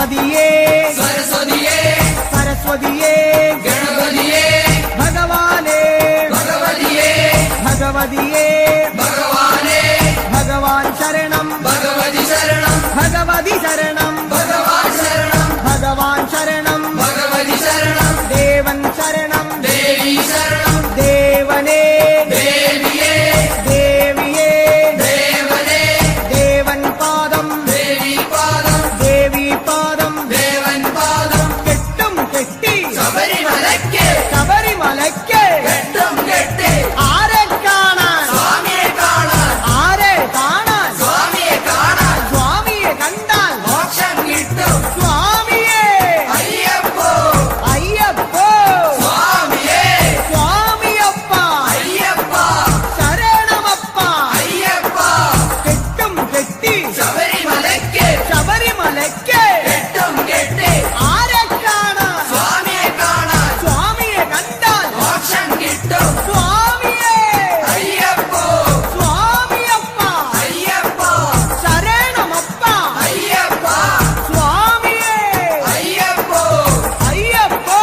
ഗണപതിയേ സരസ്വതിയേ സരസ്വതിയേ ഗണപതിയേ ഭഗവാനേ ഭഗവതിയേ ഭഗവതിയേ ഭഗവാനേ ഭഗവാൻ ശരണം ഭഗവതി ശരണം ഭഗവതി ശരണം ഭഗവാൻ ശരണം ഭഗവാൻ ശരണം ഭഗവതി ശരണം ദേവൻ ശരണം ദേവി ശരണം ദേവനേ ദേവിയേ ദേവിയേ ദേവനേ ദേവൻ പാദം ദേവി പാദം ദേവി പാദം ദേവൻ പാദം കെട്ടും കെട്ടി ശബരിമലയ്ക്ക് ശബരിമലയ്ക്ക് കെട്ടും കെട്ടി ആരെ കാണാൻ സ്വാമിയെ കാണാൻ ആരെ കാണാൻ സ്വാമിയെ കാണാൻ സ്വാമിയെ കണ്ടാൽ മോക്ഷം കിട്ടും സ്വാമിയേ അയ്യപ്പോ അയ്യപ്പോ സ്വാമിയേ സ്വാമിയപ്പ അയ്യപ്പ ശരണമപ്പ അയ്യപ്പ കെട്ടും കെട്ടി ശബരിമലയ്ക്ക് ശബരിമലയ്ക്ക് കെട്ടും കെട്ടി ആരെ കാണാൻ സ്വാമിയെ കാണാൻ സ്വാമിയെ കണ്ടാൽ മോക്ഷം കിട്ടും സ്വാമിയേ അയ്യപ്പോ സ്വാമിയപ്പ അയ്യപ്പ ശരണമപ്പ അയ്യപ്പ സ്വാമിയേ അയ്യപ്പോ അയ്യപ്പോ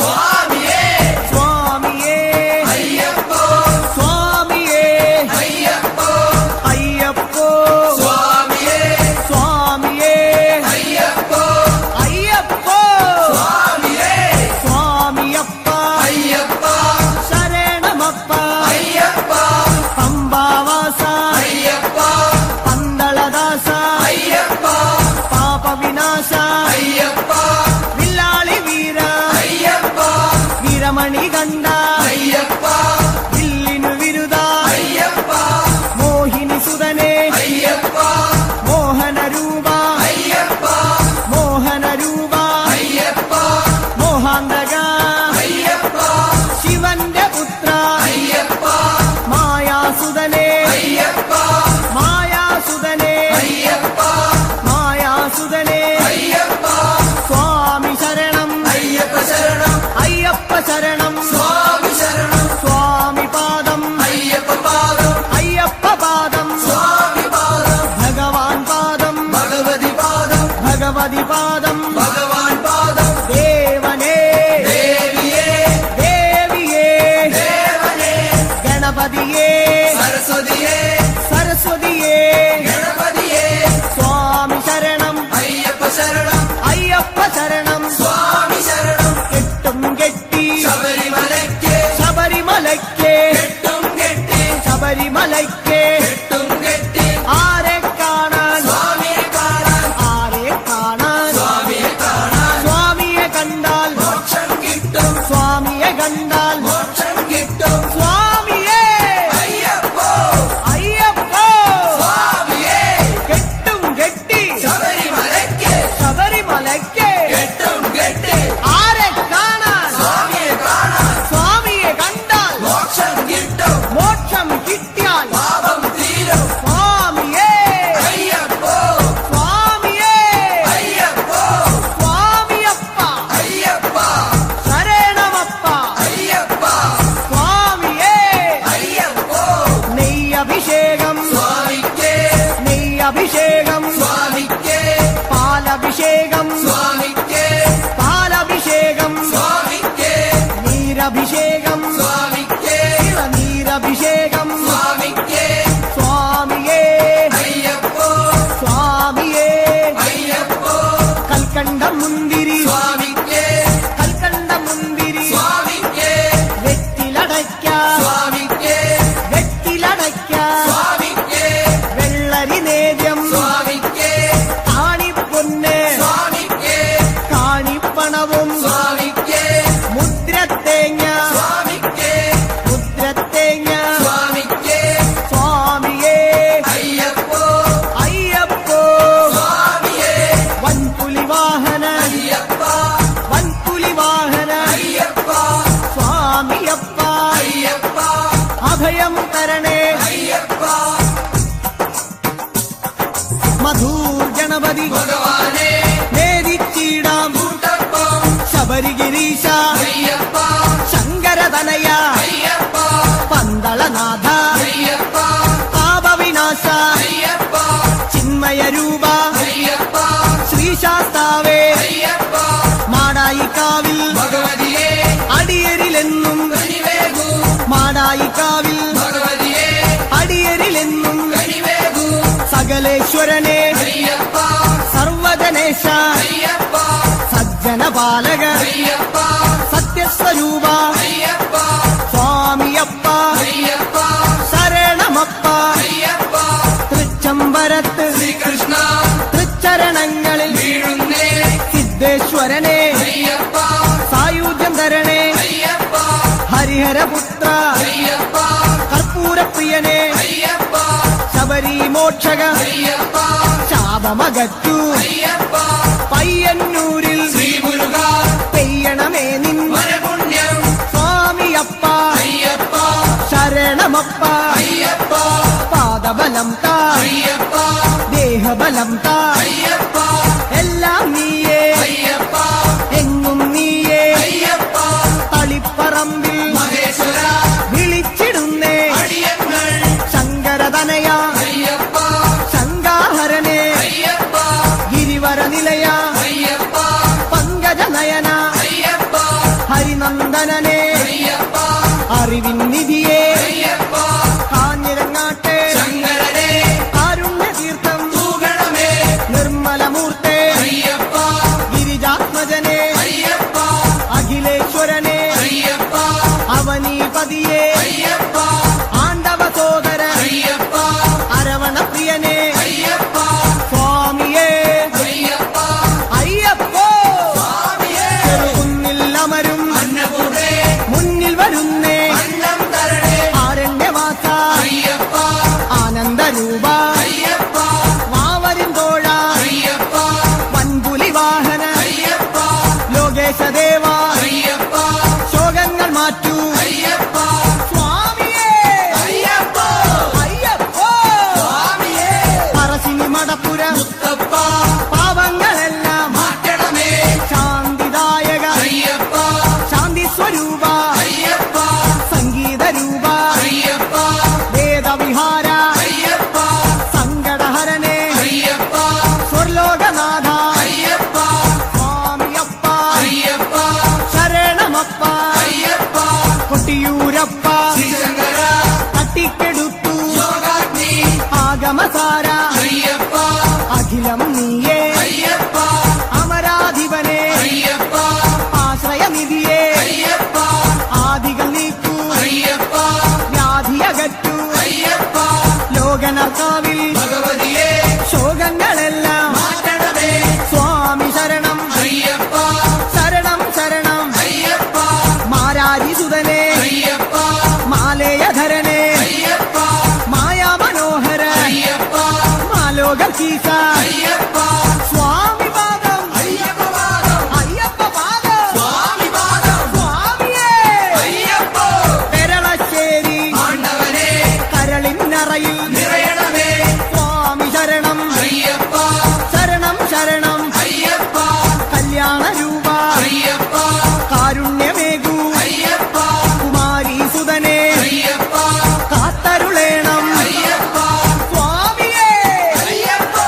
സ്വാമിയേ സ്വാമിയേ അയ്യപ്പോ സ്വാമിയേ അയ്യപ്പോ അയ്യപ്പോ സ്വാമിയേ സ്വാമിയേ അയ്യപ്പോ അയ്യപ്പോ സ്വാമിയേ സ്വാമിയപ്പ അയ്യപ്പ ശരണമപ്പ അയ്യപ്പ പമ്പാവാസ അയ്യപ്പ പന്തളദാസ അയ്യപ്പ പാപവിനാശ അയ്യപ്പ വില്ലാളി വീര അയ്യപ്പ വീരമണി കണ്ട അയ്യപ്പ വില്ലിനു വിരുദ അയ്യപ്പ മോഹിനി സുതനെ അയ്യപ്പ മോഹനരൂപ അയ്യപ്പ മോഹനരൂപ അയ്യപ്പ മോഹാന്തക അയ്യപ്പ ശിവന്റെ പുത്ര അയ്യപ്പ മായാസുതനെ അയ്യപ്പ മായാസുതനെ അയ്യപ്പ മായാസുതനെ അയ്യപ്പ സ്വാമി ശരണം അയ്യപ്പ ശരണം അയ്യപ്പ ശരണം സ്വാമി ശരണം സ്വാമി പാദം അയ്യപ്പ പാദം അയ്യപ്പ പാദം സ്വാമി പാദം ഭഗവാൻ പാദം ഭഗവതി പാദം ഭഗവതി പാദം ഭഗവാൻ പാദം ദേവനേ ദേവിയേ ദേവിയേ ദേവനേ ഗണപതിയേ സരസ്വതിയേ സരസ്വതിയേ ഗണപതിയേ സ്വാമി ശരണം അയ്യപ്പ ശരണം അയ്യപ്പ ശരണം സ്വാമി ശരണം കെട്ടും കെട്ടി ശബരിമലയ്ക്ക് ശബരിമലയ്ക്ക് കെട്ടും കെട്ടി ശബരിമലയ്ക്ക് കെട്ടും കെട്ടി ആരെ കാണാൻ സ്വാമിയെ കാണാൻ ആരെ കാണാൻ സ്വാമിയെ കാണാൻ സ്വാമിയെ കണ്ടാൽ മോക്ഷം കിട്ടും സ്വാമിയെ കണ്ടാൽ മോക്ഷം കിട്ടും സ്വാമിയേ അയ്യപ്പോ അയ്യപ്പോ സ്വാമിയേ കെട്ടും കെട്ടി ശബരിമലയ്ക്ക് ശബരിമലയ്ക്ക് കെട്ടും കെട്ടി ആരെ കാണാൻ സ്വാമിയെ കാണാൻ സ്വാമിയെ കണ്ടാൽ മോക്ഷം കിട്ടും മോക്ഷം കിട്ടിയാൽ പാപം തീരും സ്വാമിയേ അയ്യപ്പോ സ്വാമിയേ അയ്യപ്പോ സ്വാമിയപ്പ അയ്യപ്പ ശരണമപ്പ അയ്യപ്പ സ്വാമിയേ അയ്യപ്പോ നെയ്യഭിഷേകം സ്വാമിക്ക് നെയ്യഭിഷേകം സ്വാമിക്ക് പാലഭിഷേകം സ്വാമിക്ക് പാലഭിഷേകം സ്വാമിക്ക് നീരഭിഷേകം സ്വാമിക്ക് നീരഭിഷേകം സ്വാമിക്ക് സ്വാമിയേ അയ്യപ്പോ സ്വാമിയേ അയ്യപ്പോ കൽക്കണ്ട മുന്തിരി സ്വാമിക്ക് കൽക്കണ്ട മുന്തിരി സ്വാമിക്ക് വെറ്റിലടയ്ക്ക സ്വാമിക്ക് വെറ്റിലടയ്ക്ക സ്വാമിക്ക് വെള്ളരി നേദ്യം സ്വാമിക്ക് കാണിപ്പൊന്ന് സ്വാമിക്ക് കാണിപ്പണവും സ്വാമിക്ക് മുദ്രത്തേങ്ങ സ്വാമിക്ക് മുദ്രത്തേങ്ങ സ്വാമിക്ക് സ്വാമിയേ അയ്യപ്പോ അയ്യപ്പോ സ്വാമിയേ വൻപുലി വാഹന അയ്യപ്പ വൻപുലി വാഹന അയ്യപ്പ സ്വാമിയപ്പ അയ്യപ്പ അഭയം തരണേ അയ്യപ്പ മധൂർ ഗണപതി ഭഗവാനേ നേരിച്ചിടാം കൂട്ടപ്പം ശബരിഗിരീശ അയ്യപ്പ ശങ്കരതനയ അയ്യപ്പ പന്തളനാഥ അയ്യപ്പ പാപവിനാശ അയ്യപ്പ ചിന്മയ രൂപ അയ്യപ്പ ശ്രീശാസ്താവേ സർവേശ്വരനെ അയ്യപ്പ സർവജനേശ അയ്യപ്പ സജ്ജനപാലക അയ്യപ്പ സത്യസ്വരൂപ അയ്യപ്പ സ്വാമിയപ്പ അയ്യപ്പ ശരണമപ്പ അയ്യപ്പ തൃച്ചംബരത്ത് ശ്രീകൃഷ്ണ തൃച്ചരണങ്ങളിൽ വീഴുന്നേ സിദ്ധേശ്വരനെ അയ്യപ്പ സായുജ്യം തരണേ അയ്യപ്പ ഹരിഹരപുത്ര അയ്യപ്പ കർപ്പൂരപ്രിയനെ അയ്യപ്പ ശബരി മോക്ഷക അയ്യപ്പ ശാപമകറ്റു അയ്യപ്പ പയ്യന്നൂരിൽ ശ്രീമുരുക പെയ്യണമേ നിൻ വരപുണ്യം സ്വാമിയപ്പ അയ്യപ്പ ശരണമപ്പ അയ്യപ്പ പാദബലം താ അയ്യപ്പ ദേഹബലം താ അയ്യപ്പ എല്ലാം നീയേ അയ്യപ്പ എങ്ങും നീയേ അയ്യപ്പ തളിപ്പറമ്പിൽ മഹേശ്വര വിളിച്ചിടുന്നേ അടിയങ്ങൾ ശങ്കരതനയ അയ്യപ്പ ശങ്കാഹരനെ അയ്യപ്പ ഗിരിവര നിലയ അയ്യപ്പ പങ്കജനയന അയ്യപ്പ ഹരിനന്ദനനെ അയ്യപ്പ അറിവിൻ നിധിയെ അയ്യപ്പ കാഞ്ഞിരങ്ങാട്ടെ ശങ്കരനെ കാരുണ്യതീർത്ഥം തൂകണമേ നിർമ്മലമൂർത്തെ അയ്യപ്പ ഗിരിജാത്മജനെ അയ്യപ്പ അഖിലേശ്വരനെ അയ്യപ്പ അവനീപതിയെ അയ്യപ്പ ആണ്ടവ സോദര അയ്യപ്പ അരവണപ്രിയനെ അയ്യപ്പ സ്വാമിയേ അയ്യപ്പ അയ്യപ്പോ സ്വാമിയേ ചെറുകുന്നിൽ അമരും അന്നപൂർണേ മുന്നിൽ വരുന്നേ അന്നം തരണേ ആരണ്യവാസ അയ്യപ്പ ആനന്ദരൂപ അയ്യപ്പ മാവരിന്തോഴ അയ്യപ്പ വൻപുലി വാഹന അയ്യപ്പ ലോകേശദേവ അയ്യപ്പ ശോകങ്ങൾ മാറ്റൂ അയ്യപ്പ സ്വാമിയേ അയ്യപ്പ അയ്യപ്പോ സ്വാമിയേ പറശ്ശിനി മടപ്പുര മുത്തപ്പ പാവങ്ങളെല്ലാം മാറ്റണമേ ശാന്തിദായക അയ്യപ്പ ശാന്തി സ്വരൂപ അയ്യപ്പ സംഗീതരൂപ അയ്യപ്പ വേദവിഹാര അയ്യപ്പ സങ്കടഹരനെ അയ്യപ്പ സ്വർലോകനാഥ അയ്യപ്പ സ്വാമിയപ്പ അയ്യപ്പ ശരണമപ്പ അയ്യപ്പ കൊട്ടിയൂരപ്പ ശ്രീശങ്കര തട്ടിക്കെടുത്തു യോഗാഗ്നി ആഗമസാര അയ്യപ്പ അഖിലം നീയേ അയ്യപ്പ അമരാധിപനെ അയ്യപ്പ ആശ്രയനിധിയെ അയ്യപ്പ ആദികൾ നീക്കൂ അയ്യപ്പ വ്യാധിയകറ്റു അയ്യപ്പ ലോകനർക്കാവിൽ ഭഗവതിയെ ശോകങ്ങളെല്ലാം മാറ്റണമേ സ്വാമി ശരണം അയ്യപ്പ ശരണം ശരണം അയ്യപ്പ മാരാരിസുതനെ അയ്യപ്പ മാലേയധരനെ അയ്യപ്പ മായാമനോഹര അയ്യപ്പ മാലോകീസ അയ്യപ്പ സ്വാമി പാദം അയ്യപ്പ പാദം അയ്യപ്പ പാദം സ്വാമി പാദം സ്വാമിയേ അയ്യപ്പ പെരളശ്ശേരി ആണ്ടവനെ കരളിന്നറയിൽ നിറയണമേ സ്വാമി ശരണം അയ്യപ്പ ശരണം ശരണം അയ്യപ്പ കല്യാണരൂപ അയ്യപ്പ കാരുണ്യമേകൂ അയ്യപ്പ കുമാരീസുതനെ അയ്യപ്പ കാത്തരുളേണം അയ്യപ്പ സ്വാമിയേ അയ്യപ്പ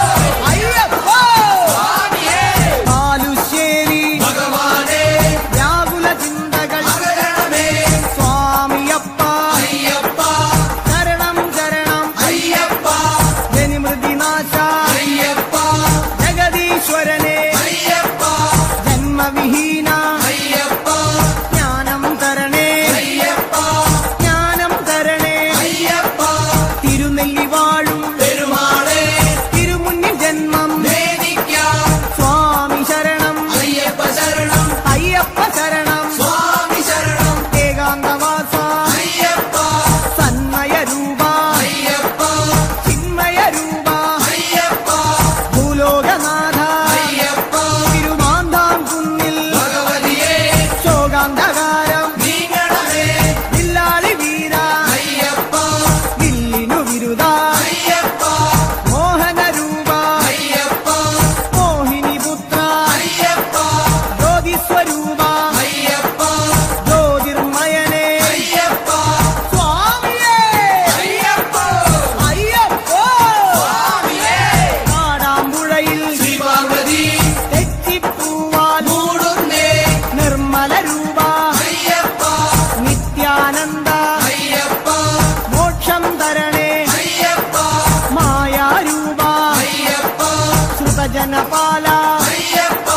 ദ്വാരപാല അയ്യപ്പ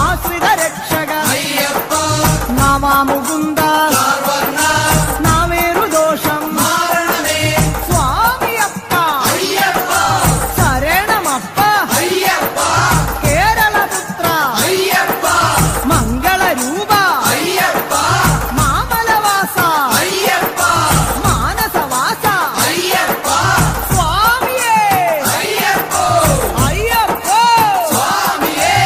ആശ്രിത രക്ഷക അയ്യപ്പ നവാമുകുന്ദ സർവ്വന നാവേറു ദോഷം മാരണമേ സ്വാമിയപ്പ അയ്യപ്പ ശരണമപ്പ അയ്യപ്പ കേരളപുത്ര അയ്യപ്പ മംഗളരൂപ അയ്യപ്പ മാമലവാസ അയ്യപ്പ മാനസവാസ അയ്യപ്പ സ്വാമിയേ അയ്യപ്പ അയ്യപ്പോ സ്വാമിയേ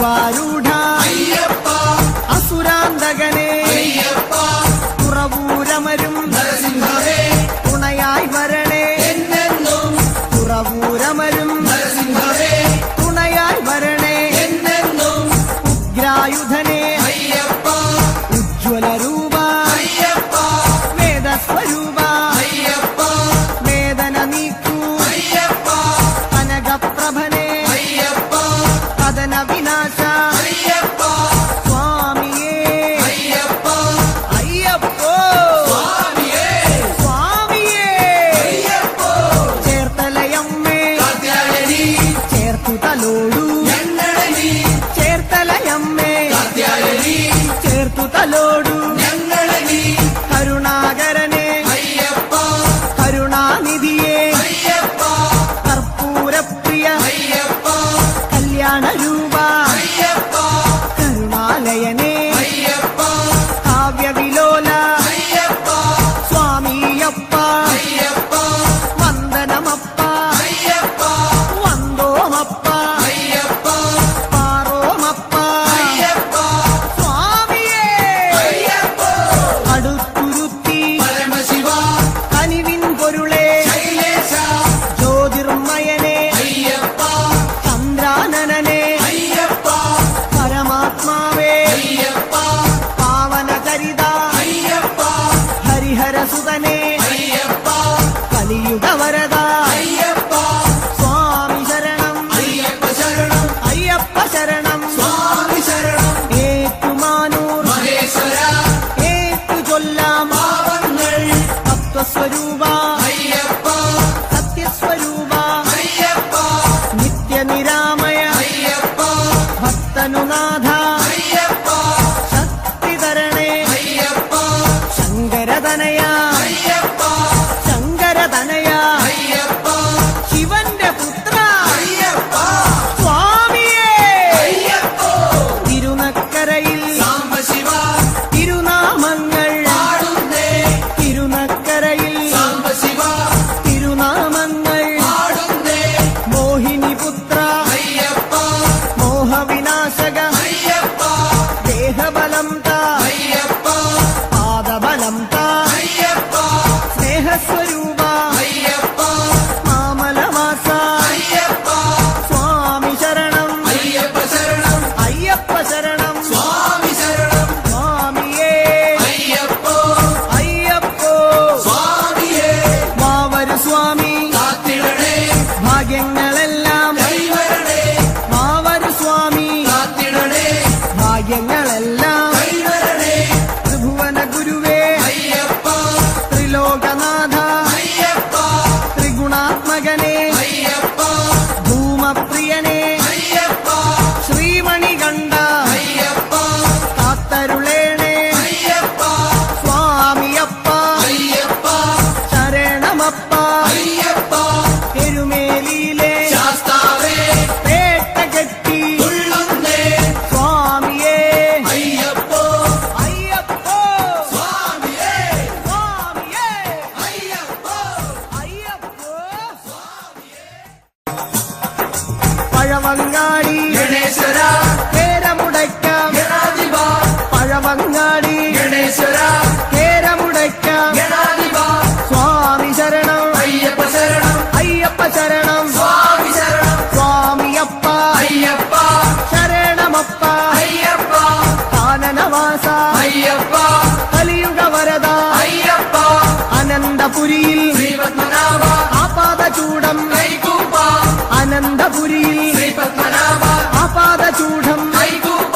അശ്വാരൂഢ അയ്യപ്പ അസുരാന്തകനെ അയ്യപ്പ തുറവൂരമരും നരസിംഹവേ തുണയായി വരണേ എന്നെന്നും തുറവൂരമരും നരസിംഹവേ തുണയായി വരണേ എന്നെന്നും ഉഗ്രായുധനെ അയ്യപ്പ ഉജ്ജ്വല രൂപ അയ്യപ്പ വേദസ്വരൂപ അയ്യപ്പ വേദന നീക്കൂ അയ്യപ്പ കനകപ്രഭനെ അയ്യപ്പ കഥന വിനാശ അയ്യപ്പ സ്വാമിയേ അയ്യപ്പ അയ്യപ്പോ സ്വാമിയേ സ്വാമിയേ അയ്യപ്പ ചേർത്തലയമ്മേ കാത്യായനി ചേർത്തു തലോടൂ ഞങ്ങളനി ചേർത്തലയമ്മേ കാത്യായനി ചേർത്തു തലോടൂ ഞങ്ങളനി കരുണാകരനെ അയ്യപ്പ കരുണാനിധിയെ അയ്യപ്പ കർപ്പൂരപ്രിയ അയ്യപ്പ കല്യാണരൂപ അയ്യപ്പ കരുണാലയനെ അയ്യപ്പ കാവ്യവിലോല അയ്യപ്പ സ്വാമിയപ്പ അയ്യപ്പ വന്ദനമപ്പ അയ്യപ്പ വന്ദോമപ്പ അയ്യപ്പ പാറോമപ്പ അയ്യപ്പ സ്വാമിയേ അയ്യപ്പ അടുത്തുരുത്തി പരമശിവ കനിവിൻ പൊരുളെ ശൈലേശ ജ്യോതിർമയനെ അയ്യപ്പ ചന്ദ്രാനനെ അയ്യപ്പ പരമാത്മാവേ അയ്യപ്പ പാവനചരിത അയ്യപ്പ ഹരിഹരസുതനെ അയ്യപ്പ കലിയുഗവരദ അയ്യപ്പ സ്വാമി ശരണം അയ്യപ്പ ശരണം അയ്യപ്പ ശരണം സ്വാമി ശരണം ഏറ്റുമാനൂർ മഹേശ്വര ഏറ്റു ചൊല്ലാം പാവങ്ങൾ തത്വസ്വരൂപ അയ്യപ്പ സത്യസ്വരൂപ അയ്യപ്പ നിത്യനിരാമയ അയ്യപ്പ ഭക്തനുനാഥ അയ്യപ്പ ശക്തിധരണേ അയ്യപ്പ ശങ്കരതനയ അയ്യപ്പ ശങ്കരതനയ അയ്യപ്പ ശിവന്റെ പുത്ര അയ്യപ്പ സ്വാമിയേ അയ്യപ്പ തിരുനക്കരയിൽ സാംബശിവ തിരുനാമങ്ങൾ പാടുന്നേ തിരുനക്കരയിൽ സാംബശിവ തിരുനാമങ്ങൾ പാടുന്നേ മോഹിനിപുത്ര അയ്യപ്പ മോഹവിനാശക അയ്യപ്പ ദേഹബലം താ അയ്യപ്പ പാദബലം താ അയ്യപ്പ സ്നേഹസ്വരൂപ അയ്യപ്പ മാമലവാസ അയ്യപ്പ സ്വാമി ശരണം അയ്യപ്പ ശരണം അയ്യപ്പ ശരണം സ്വാമി ശരണം സ്വാമിയേ അയ്യപ്പ അയ്യപ്പോ സ്വാമിയേ മാവരു സ്വാമി കാത്തിടണേ ഭാഗ്യങ്ങളെല്ലാം കൈവരണേ മാവരു സ്വാമി കാത്തിടണേ ഭാഗ്യങ്ങളെല്ലാം കൈവരണേ ത്രിഭുവന ഗുരുവേ അയ്യപ്പ ത്രിലോകനാഥ അയ്യപ്പ ത്രിഗുണാത്മകനെ അയ്യപ്പ ധൂമപ്രിയനെ അയ്യപ്പ ശ്രീമണികണ്ഠ അയ്യപ്പ കാത്തരുളേണേ അയ്യപ്പ സ്വാമിയപ്പ അയ്യപ്പ ശരണമപ്പ അയ്യപ്പ എരുമേലിയിലെ ശാസ്താവേ പേട്ടകെട്ടി തുള്ളുന്നേ സ്വാമിയേ അയ്യപ്പോ അയ്യപ്പോ സ്വാമിയേ സ്വാമിയേ അയ്യപ്പോ അയ്യപ്പോ പഴവങ്ങാടി ഗണേശ്വര കേരമുടയ്ക്കാം ഗണാധിപ പഴവങ്ങാടി ഗണേശ്വര കേരമുടയ്ക്കാം ഗണാധിപ സ്വാമി ശരണം അയ്യപ്പ ശരണം അയ്യപ്പ ശരണം സ്വാമി ശരണം സ്വാമിയപ്പ അയ്യപ്പ ശരണമപ്പ അയ്യപ്പ കാനനവാസ അയ്യപ്പ കലിയുഗവരദ അയ്യപ്പ അനന്തപുരിയിൽ ശ്രീപത്മനാഭ ആപാദചൂടം കൈകൂപ്പ അനന്തപുരിയിൽ ശ്രീപത്മനാഭ ആപാദചൂഢം കൈകൂപ്പ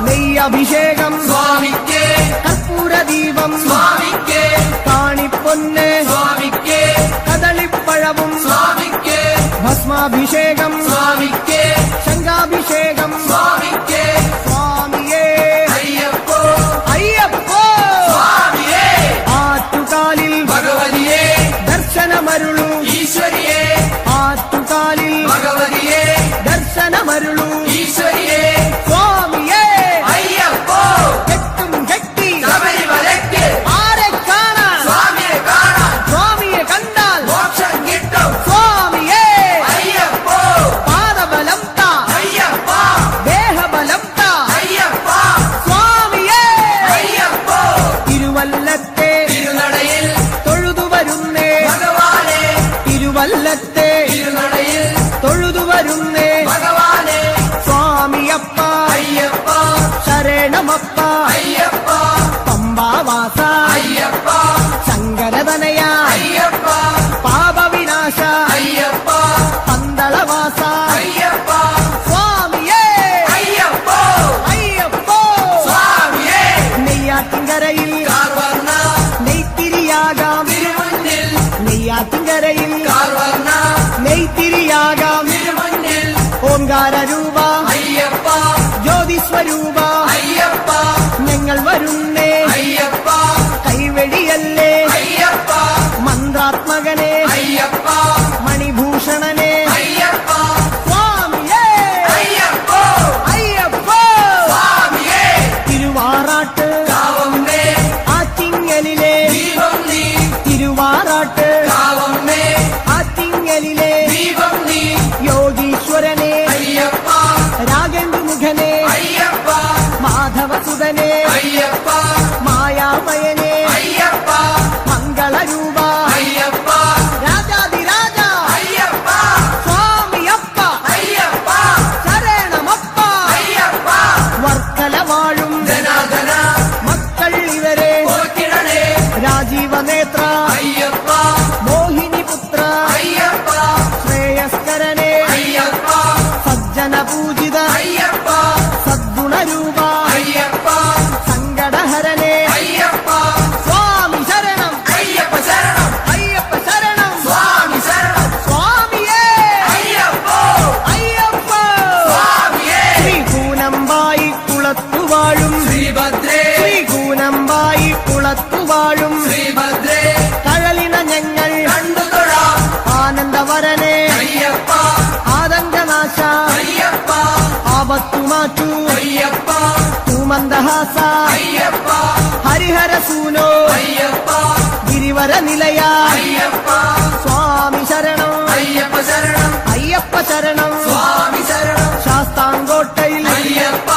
നെയ്യഭിഷേകം സ്വാമിക്കേ കർപ്പൂരദീപം സ്വാമിക്കേ കാണിപ്പൊന്ന് സ്വാമിക്കേ കദളിപ്പഴവും സ്വാമിക്കേ ഭസ്മാഭിഷേകം സ്വാമിക്കേ ശംഖാഭിഷേകം സ്വാമിക്കേ സ്വാമിയേ അയ്യപ്പോ അയ്യപ്പോ സ്വാമിയേ ആറ്റുകാലിൽ ഭഗവതിയേ ദർശനമരുളു ഈശ്വരിയേ ആറ്റുകാലിൽ ഭഗവതിയേ ദർശനമരുളു ഈശ്വരിയേ സ്വാമിയേ അയ്യപ്പോ കെട്ടും കെട്ടി ശബരിമലയ്ക്ക് ആരെ കാണാൻ സ്വാമിയെ കാണാൻ സ്വാമിയെ കണ്ടാൽ മോക്ഷം കിട്ടും സ്വാമിയേ അയ്യപ്പോ നെയ്യാറ്റിൻകരയിൽ കാർവർണ്ണ നെയ്ത്തിരിയാകാം തിരുമുന്നിൽ നെയ്യാറ്റിൻകരയിൽ കാർവർണ്ണ നെയ്ത്തിരിയാകാം തിരുമുന്നിൽ ഓംകാര രൂപ അയ്യപ്പ ജ്യോതിസ്വരൂപ അയ്യപ്പ ഞങ്ങൾ വരുന്നേ അയ്യപ്പ കൈവെടിയല്ലേ അയ്യപ്പ മന്ത്രാത്മകനെ അയ്യപ്പ മണിഭൂഷണനെ അയ്യപ്പ സ്വാമിയേ അയ്യപ്പ അയ്യപ്പ സ്വാമിയേ തിരുവാറാട്ട് കാവമ്മേ ആറ്റിങ്ങലിലെ ദീപം നീ തിരുവാറാട്ട് കാവമ്മേ ആറ്റിങ്ങലിലെ ദീപം നീ യോഗീശ്വരനെ അയ്യപ്പ രാഗേന്ദ്രമുഖനെ അയ്യപ്പ മാധവസുതനെ അയ്യപ്പ മായാമയനെ അയ്യപ്പ മംഗളരൂപ അയ്യപ്പ രാജാതിരാജ അയ്യപ്പ സ്വാമിയപ്പ അയ്യപ്പ ശരണമപ്പ അയ്യപ്പ വർക്കല വാഴും ധനാധന മക്കൾ ഇവരെ പോറ്റിടണേ രാജീവനേത്ര അയ്യപ്പ മോഹിനിപുത്ര അയ്യപ്പ ശ്രേയസ്കരനെ അയ്യപ്പ സജ്ജന പൂജിത അയ്യപ്പ സദ്ഗുണരൂപ അയ്യപ്പ സങ്കടഹരനെ അയ്യപ്പ സ്വാമി ശരണം അയ്യപ്പ ശരണം അയ്യപ്പ ശരണം സ്വാമി ശരണം സ്വാമിയേ അയ്യപ്പ അയ്യപ്പ സ്വാമിയേ ശ്രീകൂനമ്പായി കുളത്തുവാഴും ശ്രീഭദ്രേ ശ്രീകൂനമ്പായി കുളത്തുവാഴും ശ്രീഭദ്രേ കഴലിന ഞങ്ങൾ കണ്ടുതൊഴാം ആനന്ദവരനെ അയ്യപ്പ ആതങ്കനാശ അയ്യപ്പ ആപത്തുമാറ്റു അയ്യപ്പ ഭൂമന്ദഹാസ അയ്യപ്പ ഹരിഹരസൂനോ അയ്യപ്പ ഗിരിവര നിലയ അയ്യപ്പ സ്വാമി ശരണം അയ്യപ്പ ശരണം അയ്യപ്പ ശരണം സ്വാമി ശരണം ശാസ്താംകോട്ടയിൽ അയ്യപ്പ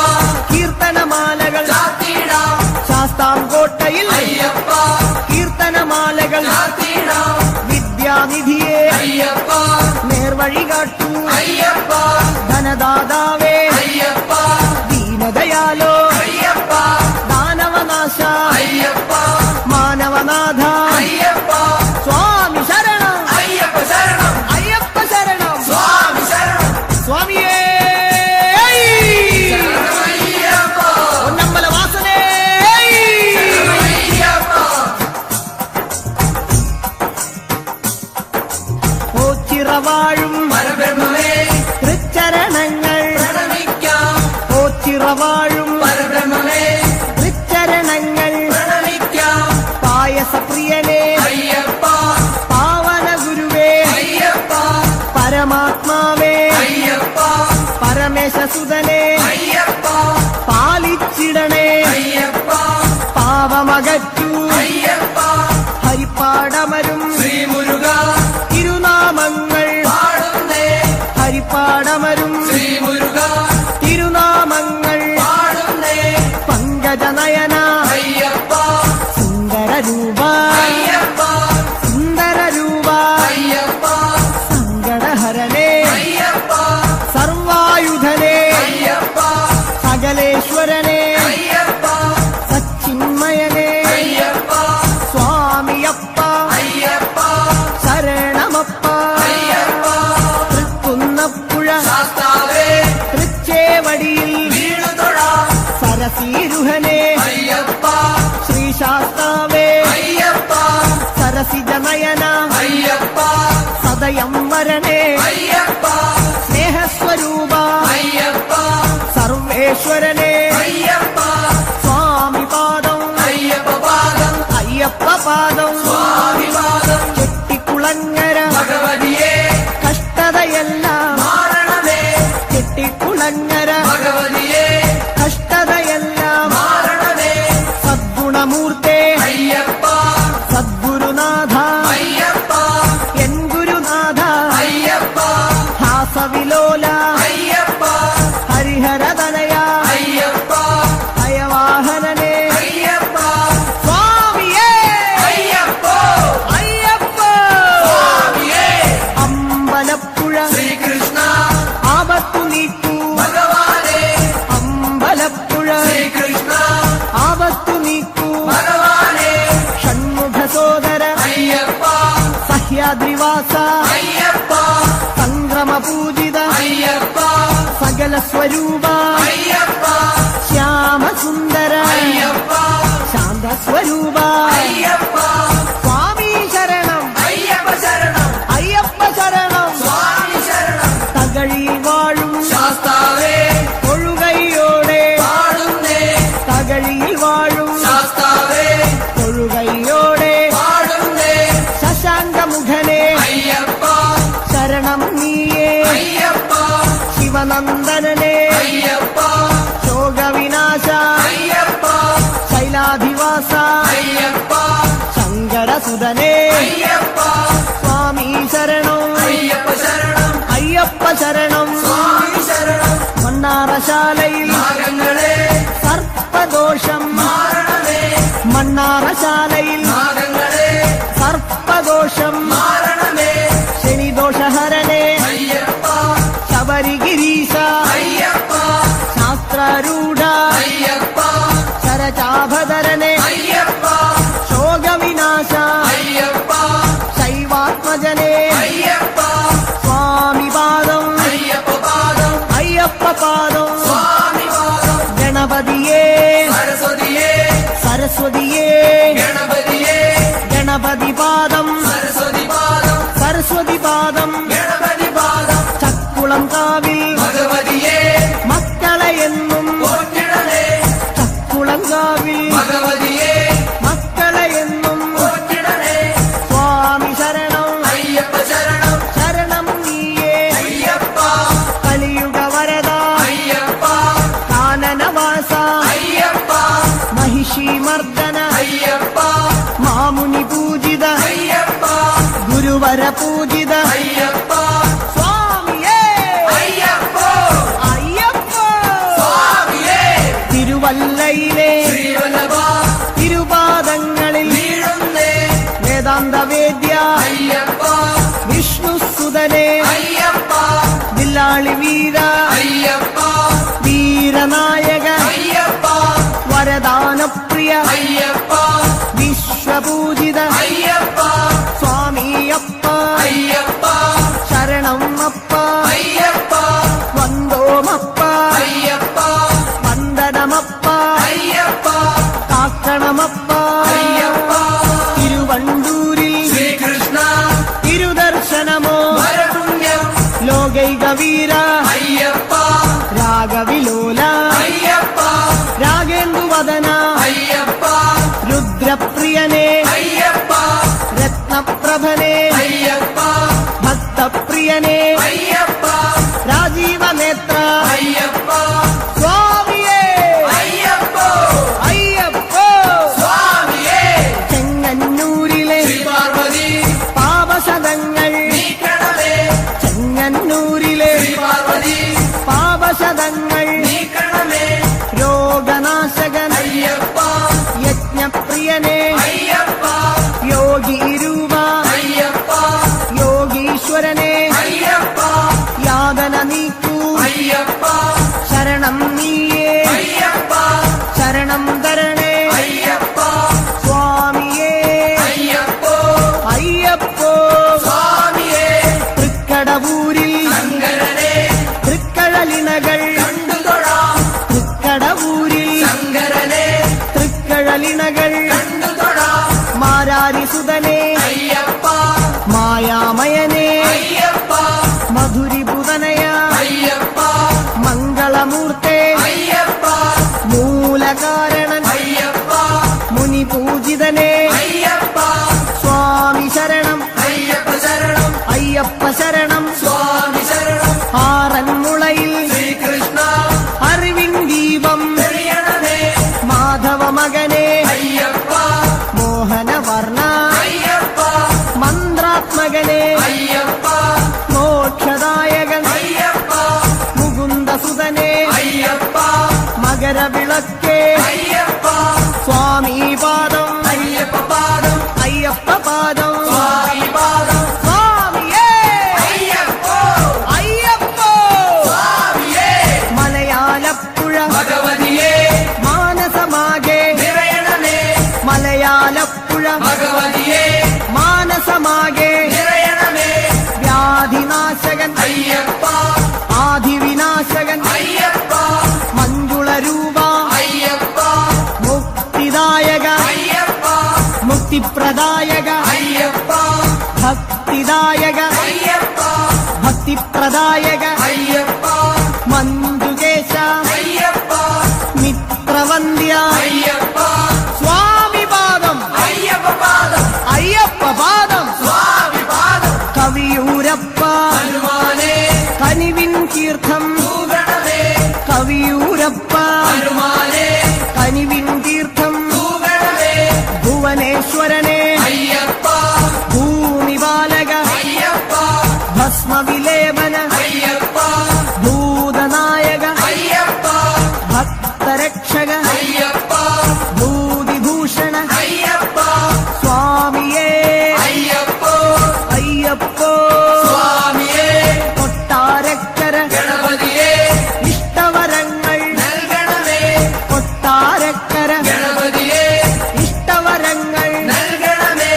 കീർത്തനമാലകൾ ചാത്തിടാം ശാസ്താംകോട്ടയിൽ അയ്യപ്പ കീർത്തനമാലകൾ ചാത്തിടാം വിദ്യാനിധിയെ അയ്യപ്പ നേർവഴി കാട്ടൂ അയ്യപ്പ ധനദാതാവേ അയ്യപ്പ ദീനദയാലോ അയ്യപ്പ ദാനവനാശ അയ്യപ്പ മാനവനാഥ അയ്യപ്പ സ്വാമി ശരണം അയ്യപ്പ ശരണം അയ്യപ്പ ശരണം സ്വാമി ശരണം സ്വാമിയേ അയ്യപ്പ പൊന്നമ്പല വാസനേ അയ്യപ്പ ഓച്ചിറവാഴും പരബ്രഹ്മമേ തൃച്ചരണങ്ങൾ പ്രണമിക്കാം ഓച്ചിറവാഴും പരബ്രഹ്മമേ തൃച്ചരണങ്ങൾ പ്രണമിക്കാം പായസപ്രിയനെ അയ്യപ്പ പാവന ഗുരുവേ അയ്യപ്പ പരമാത്മാവേ അയ്യപ്പ പരമേശസുതനെ അയ്യപ്പ പാലിച്ചിടണേ അയ്യപ്പ പാവമകറ്റൂ അയ്യപ്പ ഹരിപ്പാടമരും ശ്രീമുരുക തിരുനാമങ്ങൾ പാടുന്നേ ഹരിപ്പാടമരും ശ്രീമുരുക തിരുനാമങ്ങൾ പാടുന്നേ പങ്കജനയന അയ്യപ്പ സുന്ദരരൂപ അയ്യപ്പ സുന്ദരരൂപ അയ്യപ്പ സങ്കടഹരനെ അയ്യപ്പ സർവായുധനെ അയ്യപ്പ സകലേശ്വരനെ അയ്യപ്പ സച്ചിന്മയനെ അയ്യപ്പ സ്വാമിയപ്പ അയ്യപ്പ ശരണമപ്പ അയ്യപ്പ തൃക്കുന്നപ്പുഴ ശാസ്താവേ തൃച്ചേവടിയിൽ വീണുതൊഴാം സരസീരുഹനെ അയ്യപ്പ ശ്രീശാസ്താവേ അയ്യപ്പ സരസിജനയന അയ്യപ്പ സദയം വരണേ അയ്യപ്പ സ്നേഹസ്വരൂപ അയ്യപ്പ സർവേശ്വരനെ അയ്യപ്പ സ്വാമി പാദം അയ്യപ്പ പാദം അയ്യപ്പ പാദം സ്വാമി പാദം ചെട്ടിക്കുളങ്ങര ഭഗവതിയെ കഷ്ടതയെല്ലാം മാറണമേ ചെട്ടിക്കുളങ്ങര ഭഗവതിയെ കഷ്ടതയെല്ലാം മാറണമേ സദ്ഗുണമൂർത്തേ അയ്യപ്പ സദ്ഗുരുനാഥ അയ്യപ്പ എൻ ഗുരുനാഥ അയ്യപ്പ ഹാസവിലോല അയ്യപ്പ ഹരിഹരതനയ അയ്യപ്പ അയവാഹനനെ അയ്യപ്പ സ്വാമിയേ അയ്യപ്പ അയ്യപ്പ സ്വാമിയേ അമ്പലപ്പുഴ ശ്രീകൃഷ്ണ ആപത്തു നീക്കൂ ഭഗവാനേ അമ്പലപ്പുഴ ശ്രീകൃഷ്ണ ആപത്തു നീക്കൂ ഭഗവാനേ ഷൺമുഖ സോദര അയ്യപ്പ സഹ്യാദ്രിവാസ അയ്യപ്പ സംക്രമപൂജിത അയ്യപ്പ സകല സ്വരൂപ അയ്യപ്പ ശ്യാമസുന്ദര അയ്യപ്പ ശാന്ത സ്വരൂപ അയ്യപ്പ സ്വാമി ശരണം അയ്യപ്പ ശരണം അയ്യപ്പ ശരണം സ്വാമി ശരണം തകഴിൽ വാഴും ശാസ്താവേ തൊഴുകൈയോടെ പാടുന്നേ തകഴിയിൽ വാഴും ശാസ്താവേ തൊഴുകൈയോടെ പാടുന്നേ ശശാങ്കമുഖനെ അയ്യപ്പ ശരണം നീയേ അയ്യപ്പ ശിവനന്ദനനെ അയ്യപ്പ ശോകവിനാശ അയ്യപ്പ ശൈലാധിവാസ അയ്യപ്പ ശങ്കരസുതനെ അയ്യപ്പ സ്വാമി ശരണം അയ്യപ്പ ശരണം അയ്യപ്പ ശരണം സ്വാമി ശരണം മണ്ണാറശാലയിൽ നാഗങ്ങളെ സർപ്പദോഷം മാറണമേ മണ്ണാറശാലയിൽ നാഗങ്ങളെ സർപ്പദോഷം മാറണമേ ശനിദോഷഹരനെ അയ്യപ്പ ശബരിഗിരീശ അയ്യപ്പ ശാസ്ത്രരൂഢ അയ്യപ്പ ശരചാഭധരനെ അയ്യപ്പ ശോകവിനാശ അയ്യപ്പ ശൈവാത്മജനെ അയ്യപ്പ സ്വാമി പാദം അയ്യപ്പ പാദം അയ്യപ്പ പാദം സ്വാമി പാദം ഗണപതിയേ സരസ്വതിയേ സരസ്വതിയേ ഗണപതിയേ ഗണപതി പാദം സരസ്വതി പാദം സരസ്വതി പാദം ഗണപതി പാദം ചക്കുളം കാവിൽ ഭഗവതിയേ മക്കളെ എന്നും പോറ്റിടണേ ചക്കുളം കാവിൽ ഭഗവതിയേ മക്കളെ എന്നും പോറ്റിടണേ സ്വാമി ശരണം അയ്യപ്പ ശരണം ശരണം നീയേ അയ്യപ്പ കലിയുഗ വരദ അയ്യപ്പ കാനനവാസ അയ്യപ്പ മഹിഷി മർദ്ദന അയ്യപ്പ മാമുനി പൂജിത അയ്യപ്പ ഗുരുവര പൂജിത അയ്യപ്പ സ്വാമിയേ അയ്യപ്പ അയ്യപ്പ സ്വാമിയേ തിരുവല്ലയിലെ ശ്രീവല്ലഭ തിരുപാദങ്ങളിൽ വീഴുന്നേ വേദാന്തവേദ്യ അയ്യപ്പ വിഷ്ണുസുതനെ അയ്യപ്പ വില്ലാളി വീര അയ്യപ്പ വീരനായക അയ്യപ്പ വരദാനപ്രിയ അയ്യപ്പ വിശ്വപൂജിത അയ്യപ്പ സ്വാമിയപ്പ അയ്യപ്പ ശരണം അപ്പ അയ്യപ്പ വന്ദോമപ്പ അയ്യപ്പ വന്ദനമപ്പ അയ്യപ്പ കാക്കണമപ്പ അയ്യപ്പ തിരുവണ്ടൂരിൽ ശ്രീകൃഷ്ണ തിരുദർശനമോ വരപുണ്യം ലോകൈക വീര അയ്യപ്പ രാഗവിലോല അയ്യപ്പ രാഗേന്ദുവദന അയ്യപ്പ രുദ്രപ്രിയനെ അയ്യപ്പ രത്നപ്രഭനെ അയ്യപ്പ ഭക്തപ്രിയനെ അയ്യപ്പ രാജീവനേത്ര അയ്യപ്പ സ്വാമിയേ അയ്യപ്പ അയ്യപ്പ സ്വാമിയേ ചെങ്ങന്നൂരിലെ ശ്രീപാർവതി പാപശതങ്ങൾ നീക്കണമേ ചെങ്ങന്നൂരിലെ ശ്രീപാർവതി പാപശതങ്ങൾ നീക്കണമേ രോഗനാശകൻ അയ്യപ്പ യജ്ഞപ്രിയനെ അയ്യപ്പ യോഗി രൂപ അയ്യപ്പ യോഗീശ്വരനെ അയ്യപ്പ യാതന നീക്കൂ അയ്യപ്പ ശരണം നീയേ അയ്യപ്പ ശരണം തരണേ അയ്യപ്പ സ്വാമിയേ അയ്യപ്പ അയ്യപ്പോ സ്വാമിയേ തൃക്കടവൂരിൽ ശങ്കരനെ തൃക്കഴലിണകൾ കണ്ടുതൊഴാം തൃക്കടവൂരിൽ ശങ്കരനെ തൃക്കഴലിണകൾ കണ്ടുതൊഴാം മാരാരിസുതനെ അയ്യപ്പ മായാമയനെ അയ്യപ്പ മധുരിപുതനയ അയ്യപ്പ മംഗളമൂർത്തെ അയ്യപ്പ മൂലകാരണൻ അയ്യപ്പ മുനിപൂജിതനെ അയ്യപ്പ സ്വാമി ശരണം അയ്യപ്പ ശരണം അയ്യപ്പ ശരണം സ്വാമി ശരണം ആറന്മുളയിൽ ശ്രീകൃഷ്ണ അറിവിൻ ദീപം തെളിയണമേ മാധവ മകനെ അയ്യപ്പ മോഹനവർണ അയ്യപ്പ മന്ത്രാത്മകനെ അയ്യപ്പ മോക്ഷദായകൻ അയ്യപ്പ മുകുന്ദസുതനെ അയ്യപ്പ മകരവിളക്കേ അയ്യപ്പ സ്വാമി പാദം അയ്യപ്പ പാദം അയ്യപ്പ പാദം സ്വാമി പാദം സ്വാമിയേ അയ്യപ്പ അയ്യപ്പോ സ്വാമിയേ മലയാലപ്പുഴ ഭഗവതിയേ മാനസമാകെ നിറയണമേ മലയാലപ്പുഴ ഭഗവതിയേ മാനസമാകെ നിറയണമേ വ്യാധിനാശകൻ അയ്യപ്പ ആദിവിനാശകൻ അയ്യപ്പ മഞ്ജുള രൂപ അയ്യപ്പ മുക്തിദായക അയ്യപ്പ ഭക്തിപ്രദായക അയ്യപ്പ ഭക്തിദായക അയ്യപ്പ ഭക്തിപ്രദായക അയ്യപ്പ മഞ്ജുകേശ അയ്യപ്പ മിത്രവന്ദ്യ അയ്യപ്പ സ്വാമി പാദം അയ്യപ്പ പാദം അയ്യപ്പ പാദം സ്വാമി പാദം കവിയൂരപ്പ ഹനുമാനേ കനിവിൻ തീർത്ഥം തൂകണമേ കവിയൂരപ്പ ഹനുമാനേ കനിവിൻ തീർത്ഥം തൂകണമേ ഭുവനേശ്വരനെ അയ്യപ്പ ഭൂമിപാലക അയ്യപ്പ ഭസ്മവിലേപന അയ്യപ്പ ഭൂതനായക അയ്യപ്പ ഭക്തരക്ഷക അയ്യപ്പ ഭൂതിഭൂഷണ അയ്യപ്പ സ്വാമിയേ അയ്യപ്പോ അയ്യപ്പോ സ്വാമിയേ കൊട്ടാരക്കര ഗണപതിയേ ഇഷ്ടവരങ്ങൾ നൽകണമേ കൊട്ടാരക്കര ഗണപതിയേ ഇഷ്ടവരങ്ങൾ നൽകണമേ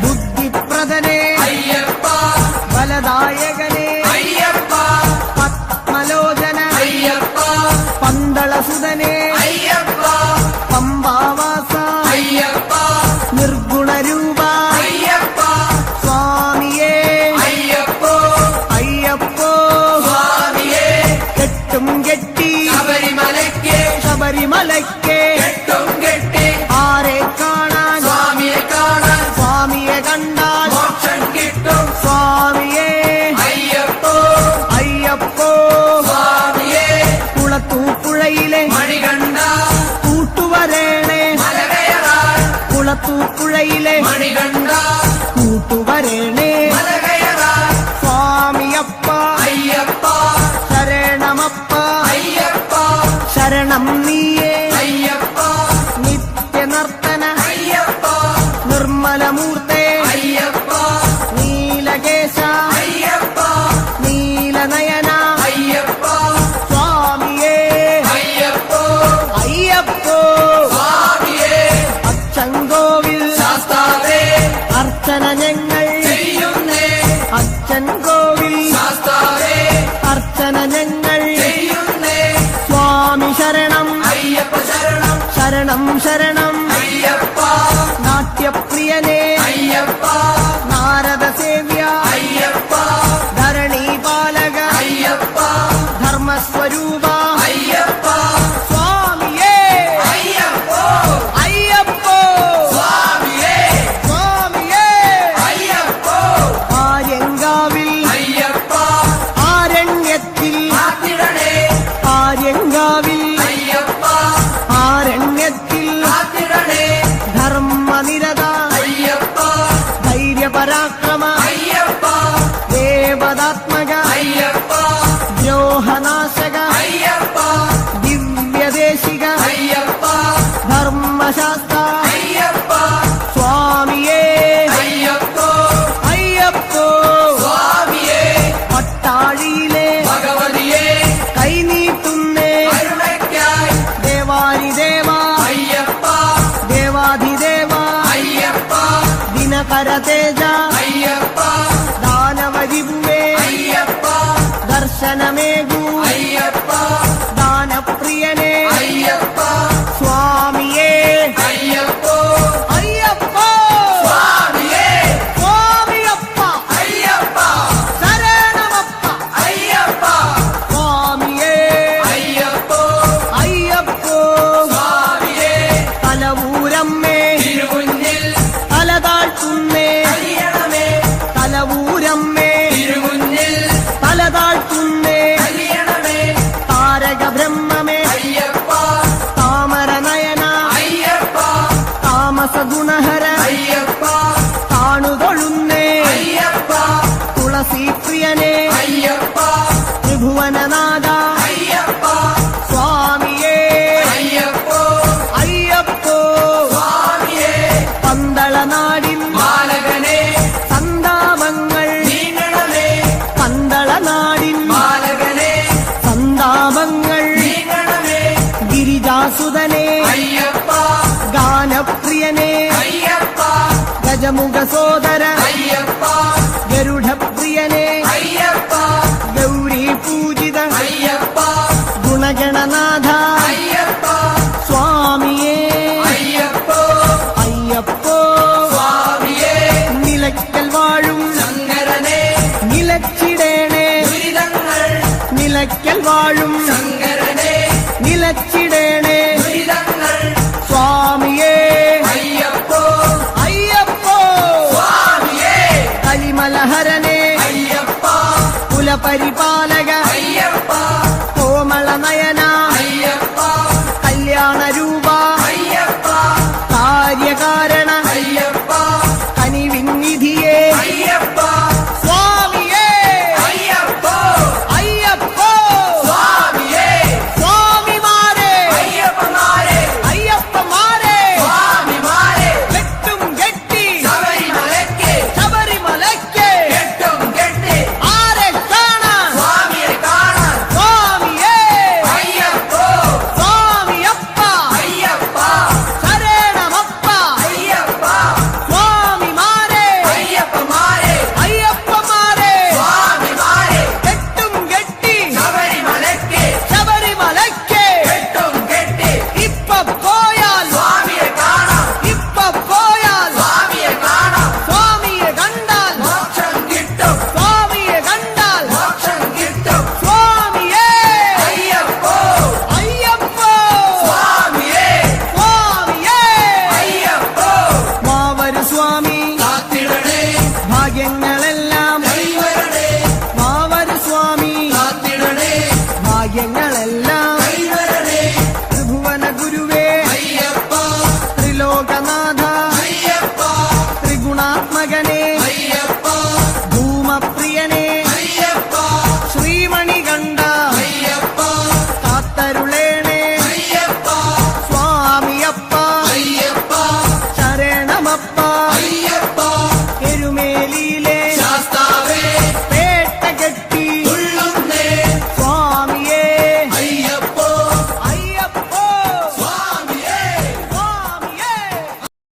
ബുദ്ധിപ്രദനെ അയ്യപ്പ ബലദായകനെ അയ്യപ്പ പത്മലോചന അയ്യപ്പ പന്തളസുതനെ അയ്യപ്പ പമ്പാവാസ അയ്യപ്പ നിർഗുണരൂപ അയ്യപ്പ സ്വാമിയേ അയ്യപ്പോ അയ്യപ്പോ സ്വാമിയേ കെട്ടും കെട്ടി ശബരിമലയ്ക്ക് ശബരിമലയ്ക്ക് കെട്ടും കെട്ടി ആരെ കാണാൻ സ്വാമിയെ കാണാൻ സ്വാമിയെ കണ്ടാൽ മോക്ഷം കിട്ടും സ്വാമിയേ അയ്യപ്പോ അയ്യപ്പോ സ്വാമിയേ കുളത്തൂപ്പുഴയിലെ മണികണ്ഠ കൂട്ടുവരേണേ മലകയറാൻ കുളത്തൂപ്പുഴയിലെ മണികണ്ഠ കൂട്ടുവരേണേ മലകയറാൻ സ്വാമിയപ്പ അയ്യപ്പ ശരണമപ്പ അയ്യപ്പ ശരണം നീയേ അയ്യപ്പ നിത്യനർത്തന അയ്യപ്പ നിർമ്മലമൂർത്തേ അയ്യപ്പ നീലകേശ അയ്യപ്പ നീലനയന അയ്യപ്പ സ്വാമിയേ അയ്യപ്പോ അയ്യപ്പോ സ്വാമിയേ അച്ചൻകോവിൽ ശാസ്താവേ അർച്ചന ഞങ്ങൾ ചെയ്യുന്നേ അച്ചൻകോവിൽ ശാസ്താവേ അർച്ചന ഞങ്ങൾ ചെയ്യുന്നേ സ്വാമി ശരണം അയ്യപ്പ ശരണം ശരണം ശരണം അയ്യപ്പ നാട്യപ്രിയനേ അയ്യപ്പ നാരദ സേവ്യ അയ്യപ്പ ധരണീപാലക അയ്യപ്പ ധർമ്മസ്വരൂപ അയ്യപ്പ സ്വാമിയേ അയ്യപ്പോ അയ്യപ്പോ സ്വാമിയേ സ്വാമിയേ അയ്യപ്പോ ആര്യങ്കാവിൽ അയ്യപ്പ ആരണ്യത്തിൽ കാത്തിടണേ ആര്യങ്കാവിൽ അയ്യപ്പ ആരണ്യത്തിൽ കാത്തിടണേ ധർമ്മനിരത അയ്യപ്പ ധൈര്യപരാക്രമ അയ്യപ്പ ദേവതാത്മക അയ്യപ്പ ദ്രോഹനാശക അയ്യപ്പ ദിവ്യദേശിക അയ്യപ്പ ധർമ്മശാസ്ത്ര അയ്യപ്പ സ്വാമിയേ അയ്യപ്പോ അയ്യപ്പോ സ്വാമിയേ പട്ടാഴിയിലെ ഭഗവതിയേ കൈനീട്ടുന്നേ കരുണയ്ക്കായി ദേവാരിദേവ അയ്യപ്പ ദേവാധിദേവ അയ്യപ്പ ദിനകരതേജ അയ്യപ്പ ദാനവരിഭുവേ അയ്യപ്പ ദർശനമേകൂ അയ്യപ്പ ദാനപ്രിയനേ അയ്യപ്പ സ്വാമിയേ അയ്യപ്പോ അയ്യപ്പോ സ്വാമിയേ സ്വാമിയപ്പ അയ്യപ്പ ശരണമപ്പ അയ്യപ്പ സ്വാമിയേ അയ്യപ്പോ അയ്യപ്പോ സ്വാമിയേ തലവൂരമ്മേ തിരുമുന്നിൽ തലതാഴ്ത്തുന്നേ കല്യാണമേ തലവൂരമ്മേ തിരുമുന്നിൽ തലതാഴ്ത്തുന്നേ കല്യാണമേ താരക ബ്രഹ്മമേ അയ്യപ്പ താമരനയന അയ്യപ്പ താമസഗുണഹര അയ്യപ്പ താണുതൊഴുന്നേ അയ്യപ്പ തുളസീപ്രിയനേ അയ്യപ്പ ത്രിഭുവനനാഥ അയ്യപ്പ സ്വാമിയേ അയ്യപ്പോ അയ്യപ്പോ സ്വാമിയേ പന്തളനാടിൻ ബാലകനെ സന്താപങ്ങൾ നീങ്ങണമേ പന്തളനാടിൻ ബാലകനെ സന്താപങ്ങൾ നീങ്ങണമേ ഗിരിജാസുതനേ അയ്യപ്പ ഗാനപ്രിയനേ അയ്യപ്പ ഗജമുഖ സോദര